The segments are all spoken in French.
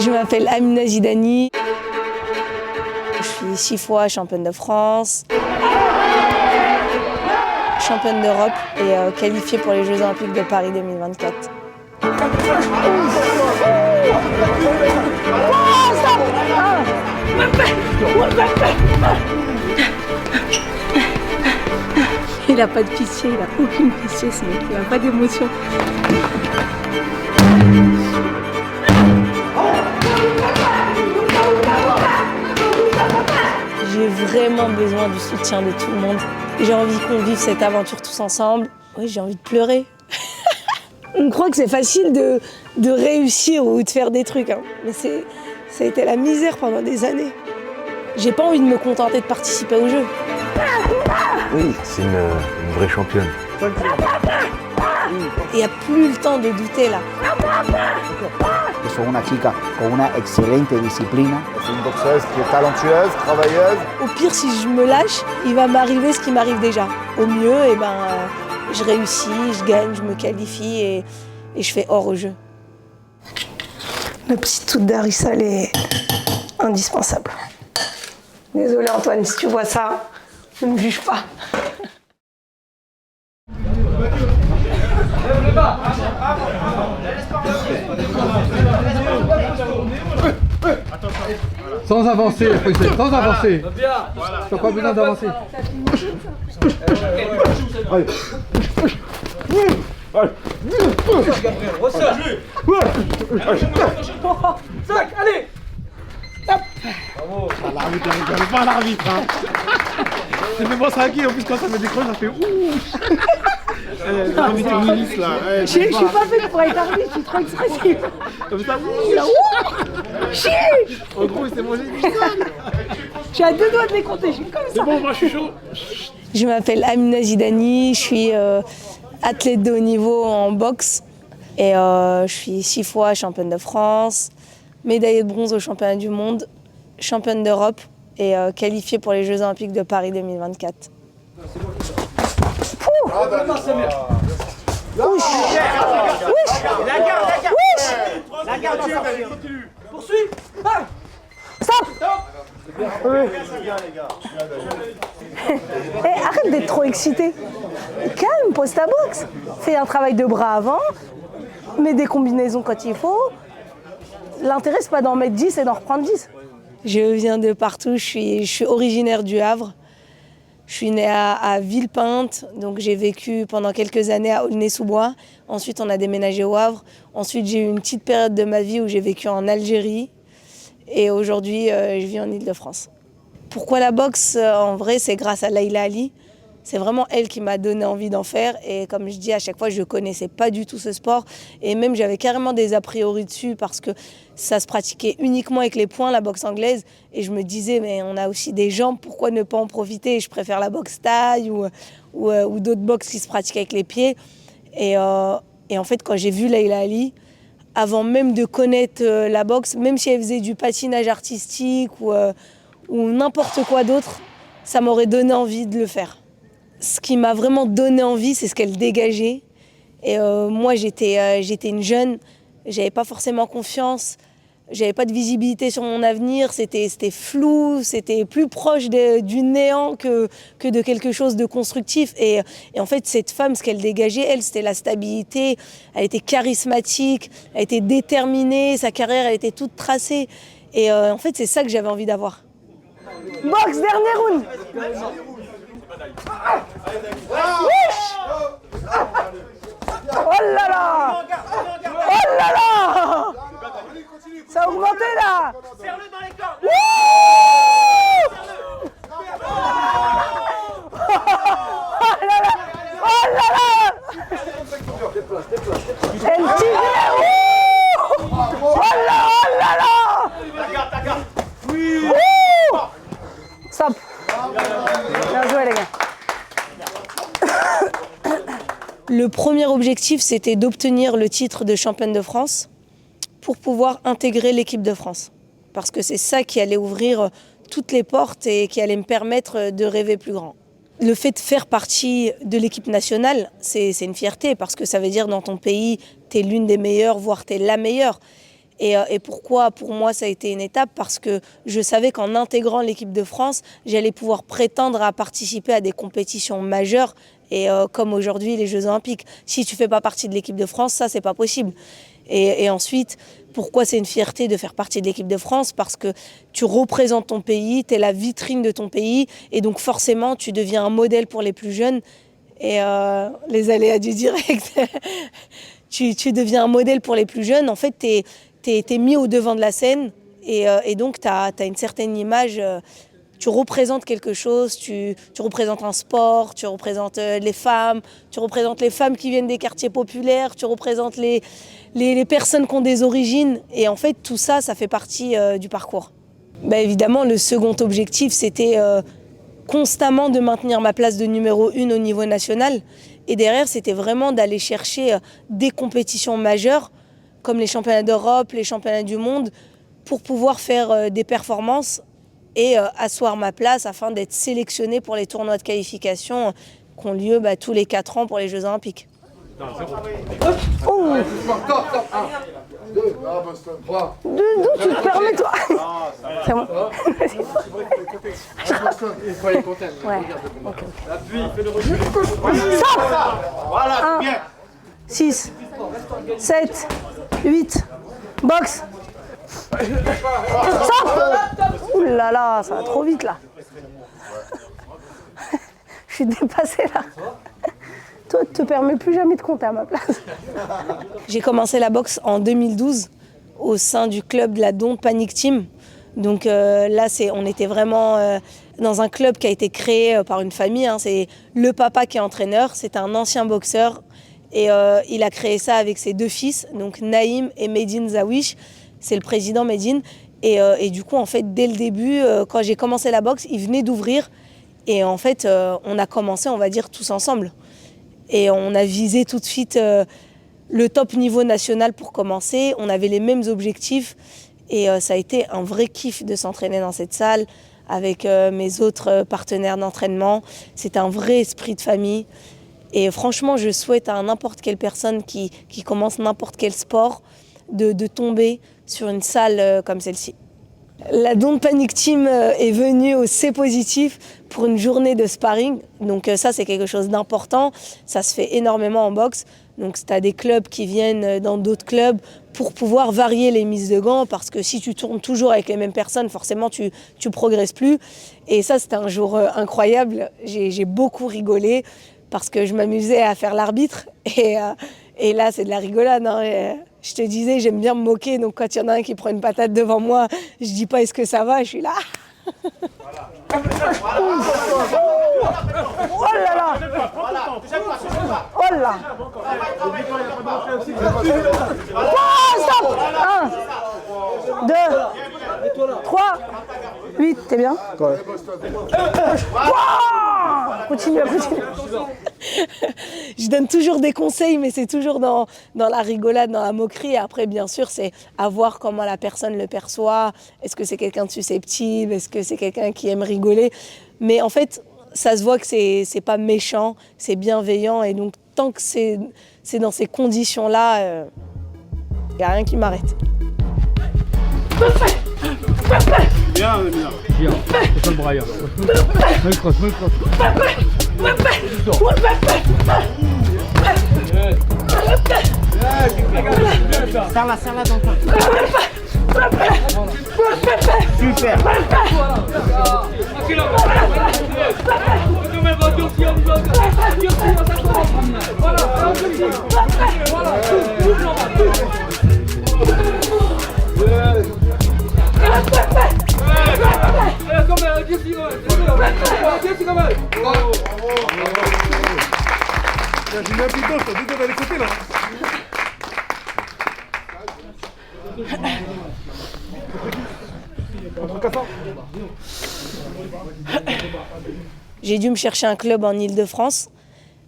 Je m'appelle Amina Zidani. Je suis 6 fois championne de France, championne d'Europe et qualifiée pour les Jeux Olympiques de Paris 2024. Il n'a pas de pitié, il n'a aucune pitié ce mec, il n'a pas d'émotion. J'ai vraiment besoin du soutien de tout le monde. J'ai envie qu'on vive cette aventure tous ensemble. Oui, j'ai envie de pleurer. On croit que c'est facile de réussir ou de faire des trucs, hein. Mais ça a été la misère pendant des années. J'ai pas envie de me contenter de participer au jeu. Oui, c'est une vraie championne. Il n'y a plus le temps de douter là. C'est une chica con una excelente disciplina. C'est une boxeuse qui est talentueuse, travailleuse. Au pire, si je me lâche, il va m'arriver ce qui m'arrive déjà. Au mieux, je réussis, je gagne, je me qualifie et je fais or au jeu. Le petit tout d'Arissa, elle est indispensable. Désolée Antoine, si tu vois ça, ne me juge pas. Sans avancer, sans avancer. Tu n'as pas besoin d'avancer. Allez. Allez. L'arbitre, il rigole pas l'arbitre. Ça fait penser à qui en plus quand ça me décroche, ça fait ouh. L'arbitre ministre là. Je suis pas faite pour être arbitre, je suis trop expressive. Comme ça, Chier. en gros, il s'est mangé du sol. Je suis à 2 doigts de les compter, je suis comme ça. C'est bon, moi je suis chaud. Je m'appelle Amina Zidani, je suis athlète de haut niveau en boxe et je suis 6 fois championne de France, médaillée de bronze au championnat du monde, championne d'Europe et qualifiée pour les Jeux Olympiques de Paris 2024. La garde, poursuis. Stop. Arrête d'être trop excité. Calme, pose ta boxe. Fais un travail de bras avant, mets des combinaisons quand il faut. L'intérêt, c'est pas d'en mettre 10 et d'en reprendre 10. Je viens de partout, je suis originaire du Havre. Je suis née à Villepinte, donc j'ai vécu pendant quelques années à Aulnay-sous-Bois. Ensuite, on a déménagé au Havre. Ensuite, j'ai eu une petite période de ma vie où j'ai vécu en Algérie. Et aujourd'hui, je vis en Île-de-France. Pourquoi la boxe? En vrai, c'est grâce à Laïla Ali. C'est vraiment elle qui m'a donné envie d'en faire. Et comme je dis à chaque fois, je ne connaissais pas du tout ce sport. Et même, j'avais carrément des a priori dessus parce que ça se pratiquait uniquement avec les poings, la boxe anglaise. Et je me disais, mais on a aussi des jambes, pourquoi ne pas en profiter? Je préfère la boxe taille ou d'autres boxes qui se pratiquent avec les pieds. Et en fait, quand j'ai vu Laïla Ali, avant même de connaître la boxe, même si elle faisait du patinage artistique ou n'importe quoi d'autre, ça m'aurait donné envie de le faire. Ce qui m'a vraiment donné envie, c'est ce qu'elle dégageait. Et moi, j'étais une jeune, j'avais pas forcément confiance, j'avais pas de visibilité sur mon avenir, c'était flou, c'était plus proche du néant que de quelque chose de constructif. Et en fait, cette femme, ce qu'elle dégageait, elle, c'était la stabilité, elle était charismatique, elle était déterminée, sa carrière, elle était toute tracée. Et en fait, c'est ça que j'avais envie d'avoir. Box, dernier round. Oh là là! Oh là là! Ça a augmenté là! Serre-le dans les cordes. Oh là là! Oh là là! Elle tirait! Oh là là! Ta garde. Stop! Bien joué les gars. Le premier objectif, c'était d'obtenir le titre de championne de France pour pouvoir intégrer l'équipe de France. Parce que c'est ça qui allait ouvrir toutes les portes et qui allait me permettre de rêver plus grand. Le fait de faire partie de l'équipe nationale, c'est une fierté parce que ça veut dire dans ton pays, tu es l'une des meilleures, voire tu es la meilleure. Et pourquoi pour moi ça a été une étape? Parce que je savais qu'en intégrant l'équipe de France, j'allais pouvoir prétendre à participer à des compétitions majeures. Et comme aujourd'hui les Jeux Olympiques, si tu fais pas partie de l'équipe de France, ça c'est pas possible. Et ensuite, pourquoi c'est une fierté de faire partie de l'équipe de France? Parce que tu représentes ton pays, tu es la vitrine de ton pays, et donc forcément tu deviens un modèle pour les plus jeunes. Et les aléas du direct, tu deviens un modèle pour les plus jeunes. En fait, t'es mis au devant de la scène, et donc t'as une certaine image. Tu représentes quelque chose, tu représentes un sport, tu représentes les femmes qui viennent des quartiers populaires, tu représentes les personnes qui ont des origines. Et en fait, tout ça, ça fait partie du parcours. Évidemment, le second objectif, c'était constamment de maintenir ma place de numéro 1 au niveau national. Et derrière, c'était vraiment d'aller chercher des compétitions majeures, comme les championnats d'Europe, les championnats du monde, pour pouvoir faire des performances et asseoir ma place afin d'être sélectionnée pour les tournois de qualification qui ont lieu tous les 4 ans pour les Jeux Olympiques. Oh. D'où tu te permets, toi? C'est bon. Il faut aller compter. Ouais. Appuie, fais le recul. Voilà, bien. 6, 7, 8, boxe. Ouh là là, ça va trop vite là. Je suis dépassée là. Toi, tu te permets plus jamais de compter à ma place. J'ai commencé la boxe en 2012 au sein du club de la Don't Panic Team. Donc là, on était vraiment dans un club qui a été créé par une famille. C'est le papa qui est entraîneur, c'est un ancien boxeur. Et il a créé ça avec ses 2 fils, donc Naïm et Medine Zawish. C'est le président Medine. Et du coup, en fait, dès le début, quand j'ai commencé la boxe, il venait d'ouvrir. Et en fait, on a commencé, on va dire, tous ensemble. Et on a visé tout de suite le top niveau national pour commencer. On avait les mêmes objectifs. Et ça a été un vrai kiff de s'entraîner dans cette salle avec mes autres partenaires d'entraînement. C'était un vrai esprit de famille. Et franchement, je souhaite à n'importe quelle personne qui commence n'importe quel sport de tomber sur une salle comme celle-ci. La Don't Panic Team est venue au C positif pour une journée de sparring. Donc ça, c'est quelque chose d'important. Ça se fait énormément en boxe. Donc tu as des clubs qui viennent dans d'autres clubs pour pouvoir varier les mises de gants, parce que si tu tournes toujours avec les mêmes personnes, forcément tu progresses plus. Et ça, c'était un jour incroyable. J'ai beaucoup rigolé parce que je m'amusais à faire l'arbitre. Et là, c'est de la rigolade. Je te disais, j'aime bien me moquer. Donc quand il y en a un qui prend une patate devant moi, je dis pas est-ce que ça va, je suis là. Oh là là! Oh là! Oh, stop! 1, 2, 3, 8, t'es bien? Ouais. Continue. Je donne toujours des conseils, mais c'est toujours dans la rigolade, dans la moquerie. Et après, bien sûr, c'est à voir comment la personne le perçoit. Est-ce que c'est quelqu'un de susceptible? Est-ce que c'est quelqu'un qui aime rigoler? Mais en fait, ça se voit que c'est pas méchant, c'est bienveillant. Et donc, tant que c'est dans ces conditions-là, il n'y a rien qui m'arrête. Bien, bien. C'est ça le braillard. Me crosse. Serre-la dans le coin. Super. J'ai mis un piton, je t'ai dit d'aller côté là. J'ai dû me chercher un club en Île-de-France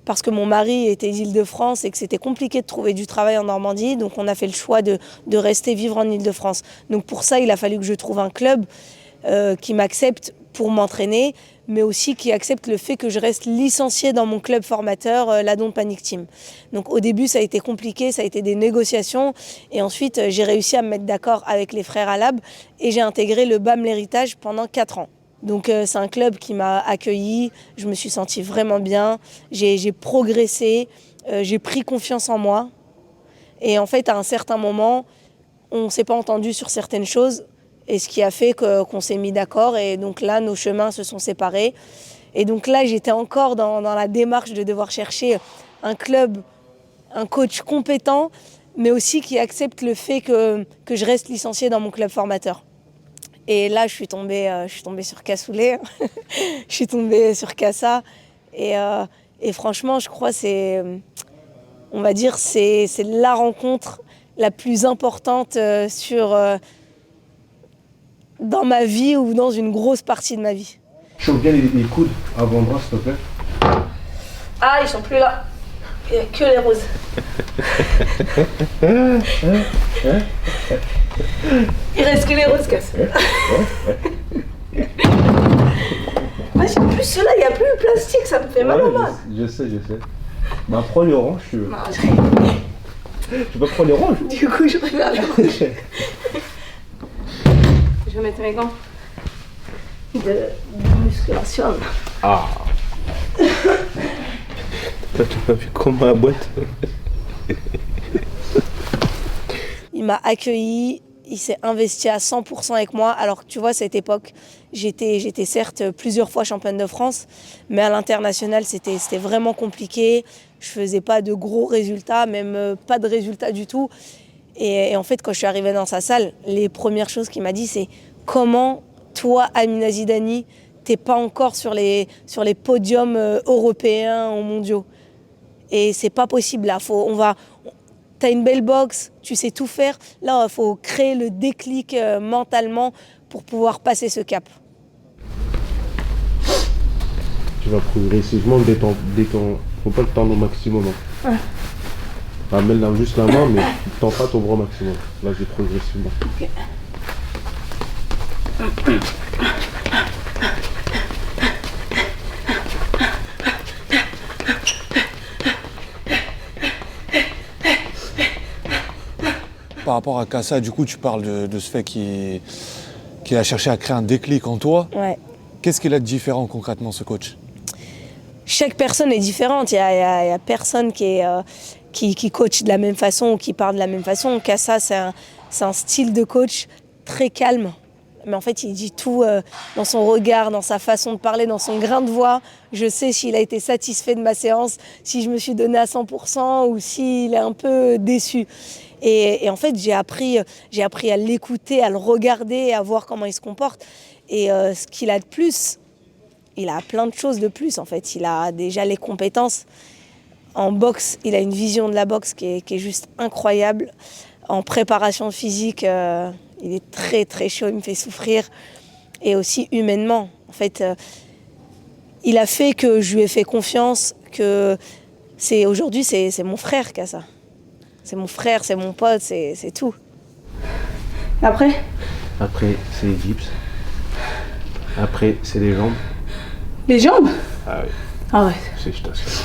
parce que mon mari était d'Île-de-France et que c'était compliqué de trouver du travail en Normandie. Donc on a fait le choix de rester vivre en Île-de-France. Donc pour ça, il a fallu que je trouve un club qui m'accepte pour m'entraîner, mais aussi qui accepte le fait que je reste licenciée dans mon club formateur, la Don't Panic Team. Donc au début, ça a été compliqué, ça a été des négociations, et ensuite j'ai réussi à me mettre d'accord avec les frères Alab, et j'ai intégré le BAM L'Héritage pendant 4 ans. Donc c'est un club qui m'a accueillie, je me suis sentie vraiment bien, j'ai progressé, j'ai pris confiance en moi. Et en fait, à un certain moment, on ne s'est pas entendu sur certaines choses, et ce qui a fait qu'on s'est mis d'accord, et donc là, nos chemins se sont séparés. Et donc là, j'étais encore dans la démarche de devoir chercher un club, un coach compétent, mais aussi qui accepte le fait que je reste licenciée dans mon club formateur. Et là, je suis tombée sur Cassoulet, je suis tombée sur Cassa, et franchement, je crois c'est la rencontre la plus importante dans ma vie ou dans une grosse partie de ma vie. Chauffe bien les coudes avant-bras, s'il te plaît. Ah, ils sont plus là. Il n'y a que les roses. Il reste que les roses, Cass. Ah, j'ai plus ceux-là, il n'y a plus le plastique, ça me fait mal au bas. Je sais. Bah prends les oranges, tu veux. Non, Tu peux prendre les oranges. Du coup, je préfère les rouges. Je vais mettre mes gants de musculation. Ah. Toi, tu m'as vu comment la boîte. Il m'a accueilli, il s'est investi à 100% avec moi. Alors que tu vois, cette époque, j'étais certes plusieurs fois championne de France, mais à l'international, c'était vraiment compliqué. Je faisais pas de gros résultats, même pas de résultats du tout. Et en fait, quand je suis arrivée dans sa salle, les premières choses qu'il m'a dit, c'est comment toi, Amina Zidani, t'es pas encore sur les podiums européens ou mondiaux. Et c'est pas possible là. T'as une belle boxe, tu sais tout faire. Là, il faut créer le déclic mentalement pour pouvoir passer ce cap. Tu vas progressivement faut pas le tendre au maximum. Hein. Ouais. Ramène là juste la main, mais tu tends pas ton bras au maximum. Vas-y progressivement. Okay. Par rapport à Cassa, du coup, tu parles de ce fait qu'il a cherché à créer un déclic en toi. Ouais. Qu'est-ce qu'il a de différent concrètement, ce coach? Chaque personne est différente. Il y a personne qui coach de la même façon ou qui parle de la même façon. Cassa, c'est un style de coach très calme. Mais en fait, il dit tout dans son regard, dans sa façon de parler, dans son grain de voix. Je sais s'il a été satisfait de ma séance, si je me suis donnée à 100% ou s'il est un peu déçu. Et en fait, j'ai appris à l'écouter, à le regarder, à voir comment il se comporte. Et ce qu'il a de plus, il a plein de choses de plus en fait. Il a déjà les compétences. En boxe, il a une vision de la boxe qui est juste incroyable. En préparation physique, il est très très chaud, il me fait souffrir. Et aussi humainement, en fait, il a fait que je lui ai fait confiance, que aujourd'hui c'est mon frère qui a ça. C'est mon frère, c'est mon pote, c'est tout. Après, c'est les dips. Après, c'est les jambes. les jambes. Ah oui, Ah ouais. je t'assure.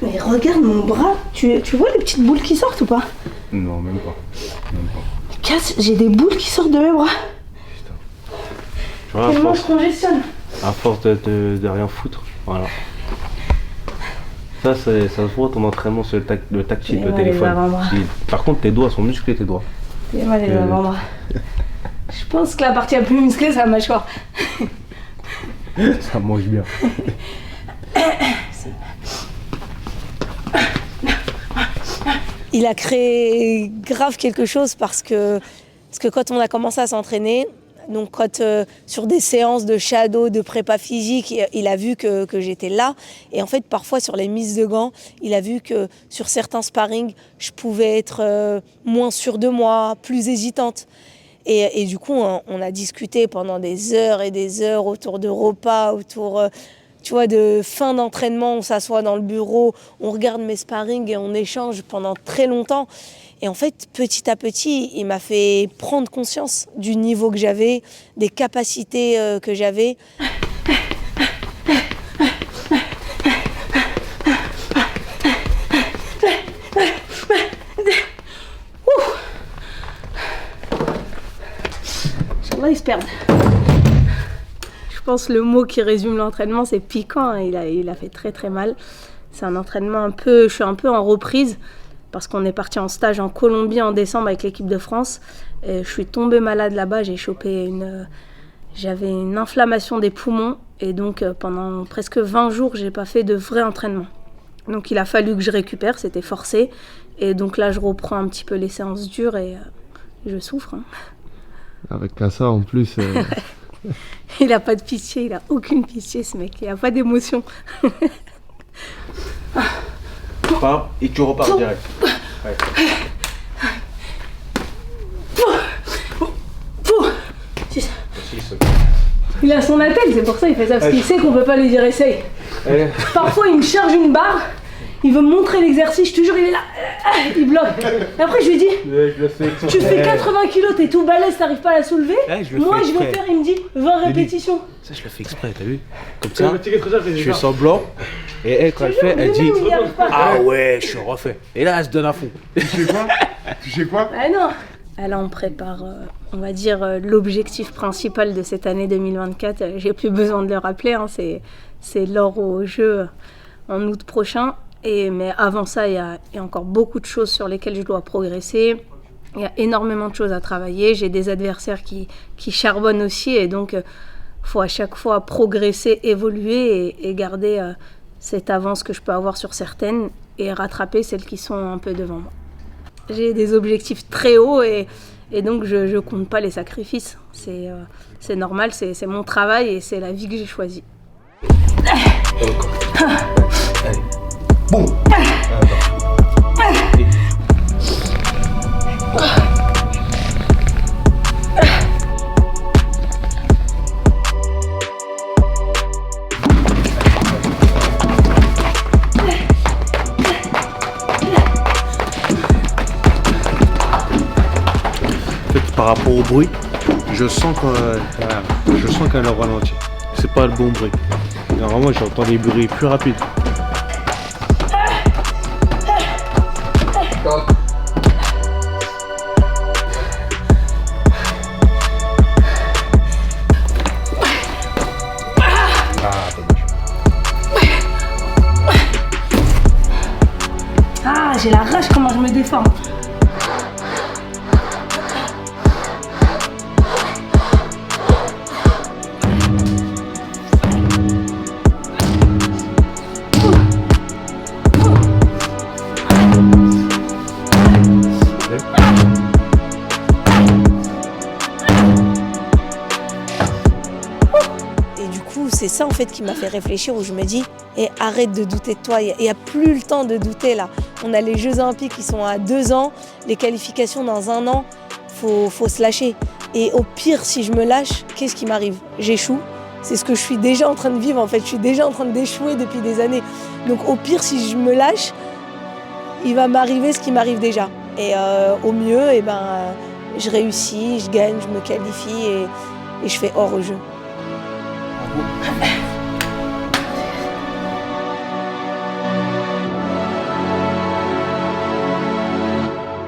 Mais regarde mon bras, tu vois les petites boules qui sortent ou pas? Non, même pas. Casse, j'ai des boules qui sortent de mes bras. Putain. Tu vois, Tellement je congestionne. à force de rien foutre, voilà. Ça se voit ton entraînement sur le tactile, Et le moi, téléphone. les avant-bras. Par contre, tes doigts sont musclés, tes doigts. Et moi les avant-bras. Je pense que la partie la plus musclée, c'est la mâchoire. Ça mange bien. Il a créé grave quelque chose parce que quand on a commencé à s'entraîner, donc quand sur des séances de shadow, de prépa physique, il a vu que j'étais là. Et en fait, parfois sur les mises de gants, il a vu que sur certains sparring, je pouvais être moins sûre de moi, plus hésitante. Et du coup, on a discuté pendant des heures et des heures autour de repas, autour tu vois, de fin d'entraînement. On s'assoit dans le bureau, on regarde mes sparring et on échange pendant très longtemps. Et en fait, petit à petit, il m'a fait prendre conscience du niveau que j'avais, des capacités que j'avais. Là, ils se perdent. Je pense que le mot qui résume l'entraînement, c'est piquant. Hein. Il a fait très très mal. C'est un entraînement je suis un peu en reprise parce qu'on est parti en stage en Colombie en décembre avec l'équipe de France. Et je suis tombée malade là-bas, j'avais une inflammation des poumons et donc pendant presque 20 jours, j'ai pas fait de vrai entraînement. Donc il a fallu que je récupère, c'était forcé. Et donc là, je reprends un petit peu les séances dures et je souffre. Hein. Avec Kassa en plus. Il a pas de pitié, il a aucune pitié ce mec, il a pas d'émotion. Pars et tu repars direct. Ouais. Il a son appel, c'est pour ça qu'il fait ça, parce qu'il sait qu'on peut pas lui dire essaye. Parfois il me charge une barre, il veut me montrer l'exercice, je te jure il est là, il bloque. Et après je lui dis, tu fais 80 kilos, t'es tout balèze, t'arrives pas à la soulever. Moi je vais faire, il me dit 20 répétitions. Ça je le fais exprès, t'as vu? Comme ça, je fais semblant. Et elle quand elle fait, elle dit ah ouais, je suis refait. Et là elle se donne à fond. Tu sais quoi? Ah non. Là, on prépare, on va dire, l'objectif principal de cette année 2024. J'ai plus besoin de le rappeler, hein, c'est l'or aux Jeux en août prochain. Mais avant ça, il y a encore beaucoup de choses sur lesquelles je dois progresser. Il y a énormément de choses à travailler. J'ai des adversaires qui charbonnent aussi. Et donc, faut à chaque fois progresser, évoluer et garder cette avance que je peux avoir sur certaines et rattraper celles qui sont un peu devant moi. J'ai des objectifs très hauts et donc je compte pas les sacrifices. C'est normal, c'est mon travail et c'est la vie que j'ai choisie. Allez. Boum. Par rapport au bruit, je sens qu'elle a ralenti. C'est pas le bon bruit. Normalement, j'entends des bruits plus rapides. Ah, j'ai la rage comment je me défends. C'est ça en fait qui m'a fait réfléchir, où je me dis arrête de douter de toi, il n'y a plus le temps de douter là. On a les Jeux Olympiques qui sont à 2 ans, les qualifications dans 1 an, faut se lâcher. Et au pire, si je me lâche, qu'est-ce qui m'arrive? J'échoue. C'est ce que je suis déjà en train de vivre en fait, je suis déjà en train d'échouer depuis des années. Donc au pire, si je me lâche, il va m'arriver ce qui m'arrive déjà. Et au mieux, je réussis, je gagne, je me qualifie et je fais hors au jeu.